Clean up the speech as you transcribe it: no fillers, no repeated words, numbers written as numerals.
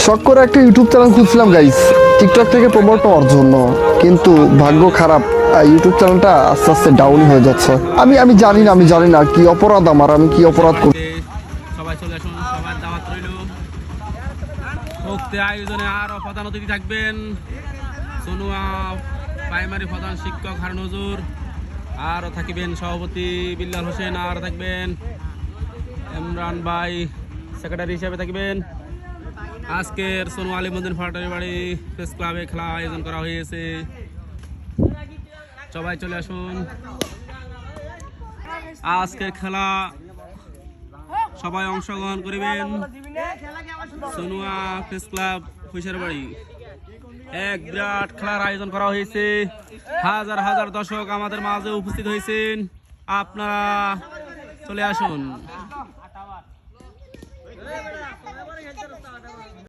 শখ করে একটা ইউটিউব চ্যানেল খুলছিলাম গাইস, টিকটক থেকে প্রমোট পাওয়ার জন্য, কিন্তু ভাগ্য খারাপ, ইউটিউব চ্যানেলটা আস্তে আস্তে ডাউন হয়ে যাচ্ছে। আমি জানি না কি অপরাধ আমার, আমি কি অপরাধ করি। সবাই চলে আসুন, সবার দাওয়াত রইল। উক্ত আয়োজনে আরো প্রধান অতিথি থাকবেন সোনুয়া প্রাইমারি প্রধান শিক্ষক হারুন হুজুর, আরও থাকবেন সভাপতি বিল্লাল হোসেন, আর থাকবেন ইমরান ভাই সেক্রেটারি হিসেবে থাকবেন। আজকের সোনু আলিমুদ্দিন ফাটারি বাড়ি প্রেস ক্লাবে খেলা আয়োজন করা হয়েছে, সবাই চলে আসুন। আজকের খেলা সবাই অংশগ্রহণ করবেন। সোনুয়া প্রেস ক্লাব ফুইসার বাড়ি এক বিরাট খেলার আয়োজন করা হয়েছে। হাজার হাজার দর্শক আমাদের মাঝে উপস্থিত হয়েছেন, আপনারা চলে আসুন।